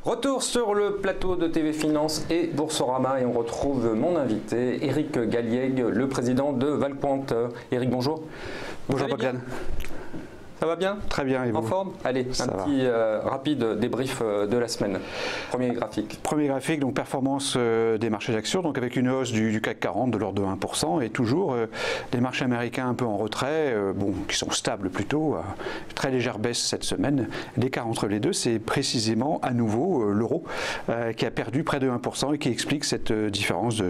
Retour sur le plateau de TV Finance et Boursorama et on retrouve mon invité Éric Galliègue, le président de Valpointe. Éric, bonjour. Bonjour Bogdan. Ça va bien? Très bien, et vous? En forme? Allez, un petit rapide débrief de la semaine. Premier graphique. Premier graphique, donc performance des marchés d'actions, donc avec une hausse du CAC 40 de l'ordre de 1% et toujours des marchés américains un peu en retrait, qui sont stables plutôt, très légère baisse cette semaine. L'écart entre les deux, c'est précisément à nouveau l'euro qui a perdu près de 1% et qui explique cette différence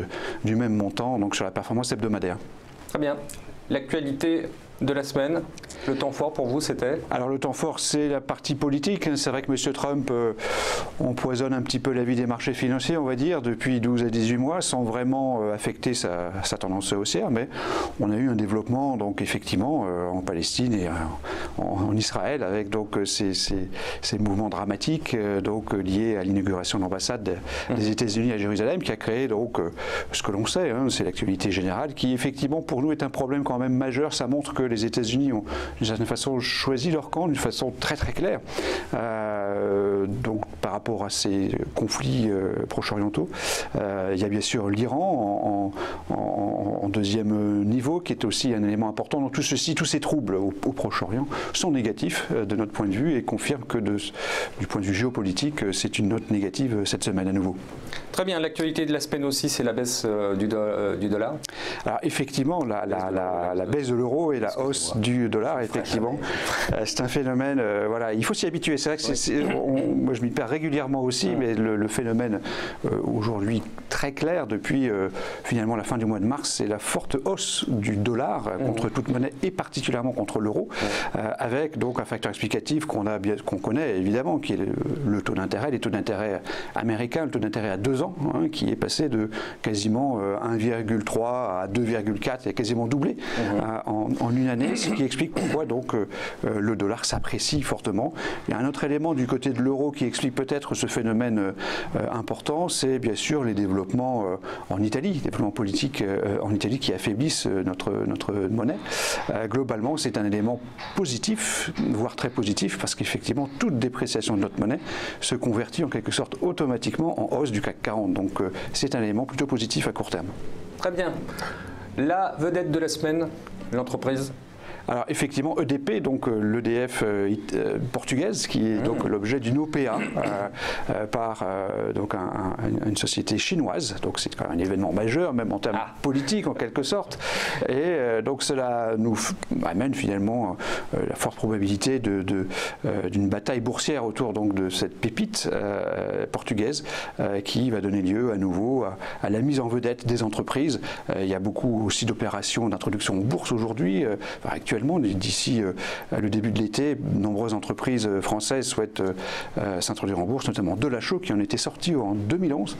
du même montant donc sur la performance hebdomadaire. Très bien. L'actualité de la semaine, le temps fort pour vous, c'était? Alors le temps fort, c'est la partie politique. C'est vrai que M. Trump empoisonne un petit peu la vie des marchés financiers, on va dire, depuis 12 à 18 mois, sans vraiment affecter sa tendance haussière. Mais on a eu un développement, donc effectivement, en Palestine et en Israël, avec donc ces mouvements dramatiques donc liés à l'inauguration de l'ambassade des États-Unis à Jérusalem, qui a créé donc ce que l'on sait, c'est l'actualité générale, qui effectivement pour nous est un problème quand même majeur. Ça montre que les États-Unis ont d'une certaine façon choisi leur camp d'une façon très très claire donc par rapport à ces conflits proche-orientaux. Il y a bien sûr l'Iran en deuxième niveau qui est aussi un élément important. Donc tout ceci, tous ces troubles au Proche-Orient sont négatifs de notre point de vue et confirment que du point de vue géopolitique c'est une note négative cette semaine à nouveau. Très bien, l'actualité de la semaine aussi c'est la baisse du dollar. Alors effectivement la baisse de l'euro et la hausse du dollar, effectivement, c'est un phénomène, voilà, il faut s'y habituer. C'est vrai que moi je m'y perds régulièrement aussi, mais le phénomène aujourd'hui très clair depuis finalement la fin du mois de mars, c'est la forte hausse du dollar contre toute monnaie et particulièrement contre l'euro, avec donc un facteur explicatif qu'on connaît évidemment, qui est le taux d'intérêt, les taux d'intérêt américains, le taux d'intérêt à 2 ans, qui est passé de quasiment 1,3 à 2,4, il a quasiment doublé en une année, ce qui explique pourquoi donc le dollar s'apprécie fortement. Il y a un autre élément du côté de l'euro qui explique peut-être ce phénomène important, c'est bien sûr les développements en Italie, les développements politiques en Italie qui affaiblissent notre monnaie. Globalement, c'est un élément positif, voire très positif, parce qu'effectivement, toute dépréciation de notre monnaie se convertit en quelque sorte automatiquement en hausse du CAC 40. Donc c'est un élément plutôt positif à court terme. Très bien. La vedette de la semaine, l'entreprise? Alors effectivement EDP, donc l'EDF portugaise, qui est donc l'objet d'une OPA par donc une société chinoise, donc c'est quand même un événement majeur, même en termes politiques en quelque sorte, et donc cela nous amène finalement la forte probabilité d'une bataille boursière autour donc de cette pépite portugaise qui va donner lieu à nouveau à la mise en vedette des entreprises. Il y a beaucoup aussi d'opérations d'introduction en bourse aujourd'hui, actuellement. D'ici le début de l'été, de nombreuses entreprises françaises souhaitent s'introduire en bourse, notamment Delachaux qui en était sorti en 2011.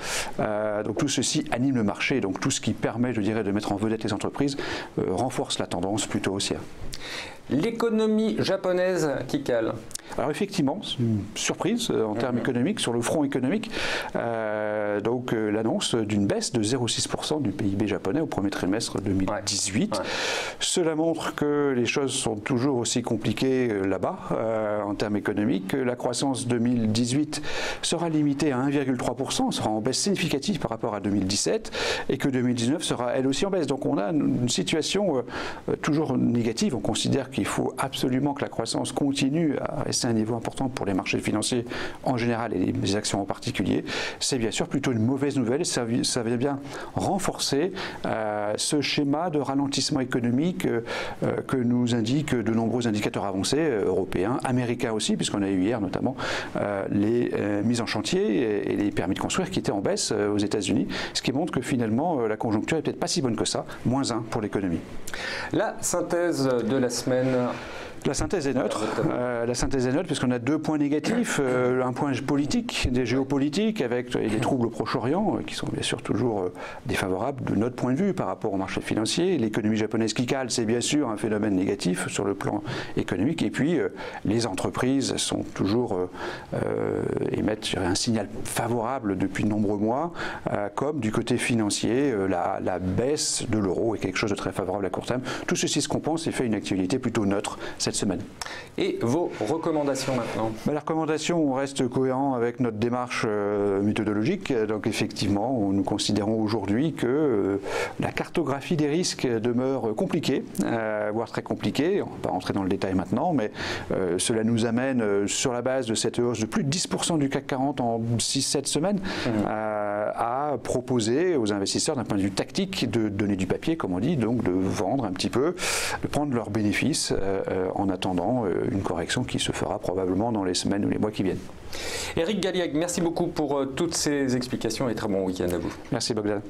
Donc tout ceci anime le marché, donc tout ce qui permet, je dirais, de mettre en vedette les entreprises renforce la tendance plutôt haussière. L'économie japonaise qui cale. Alors effectivement, c'est une surprise en termes économiques, sur le front économique. Donc l'annonce d'une baisse de 0,6% du PIB japonais au premier trimestre 2018. Cela montre que les choses sont toujours aussi compliquées là-bas en termes économiques. La croissance 2018 sera limitée à 1,3%, sera en baisse significative par rapport à 2017, et que 2019 sera elle aussi en baisse. Donc on a une situation toujours négative. On considère qu'il faut absolument que la croissance continue à rester à un niveau important pour les marchés financiers en général et les actions en particulier. C'est bien sûr plutôt une mauvaise nouvelle, ça vient bien renforcer ce schéma de ralentissement économique que nous indiquent de nombreux indicateurs avancés européens, américains aussi, puisqu'on a eu hier notamment les mises en chantier et les permis de construire qui étaient en baisse aux États-Unis, ce qui montre que finalement la conjoncture n'est peut-être pas si bonne que ça, -1 pour l'économie. La synthèse de la semaine. La synthèse est neutre. La synthèse est neutre puisqu'on a 2 points négatifs. Un point politique, des géopolitiques avec des troubles au Proche-Orient qui sont bien sûr toujours défavorables de notre point de vue par rapport au marché financier. L'économie japonaise qui cale, c'est bien sûr un phénomène négatif sur le plan économique. Et puis les entreprises sont toujours émettent un signal favorable depuis de nombreux mois, comme du côté financier, la baisse de l'euro est quelque chose de très favorable à court terme. Tout ceci se compense et fait une actualité plutôt neutre cette semaine. Et vos recommandations maintenant? La recommandation, on reste cohérent avec notre démarche méthodologique. Donc effectivement, nous considérons aujourd'hui que la cartographie des risques demeure compliquée, voire très compliquée. On ne va pas rentrer dans le détail maintenant, mais cela nous amène, sur la base de cette hausse de plus de 10% du CAC 40 en 6-7 semaines, à proposer aux investisseurs d'un point de vue tactique de donner du papier, comme on dit, donc de vendre un petit peu, de prendre leurs bénéfices en attendant une correction qui se fera probablement dans les semaines ou les mois qui viennent. Éric Galliègue, merci beaucoup pour toutes ces explications et très bon week-end à vous. Merci Bogdan.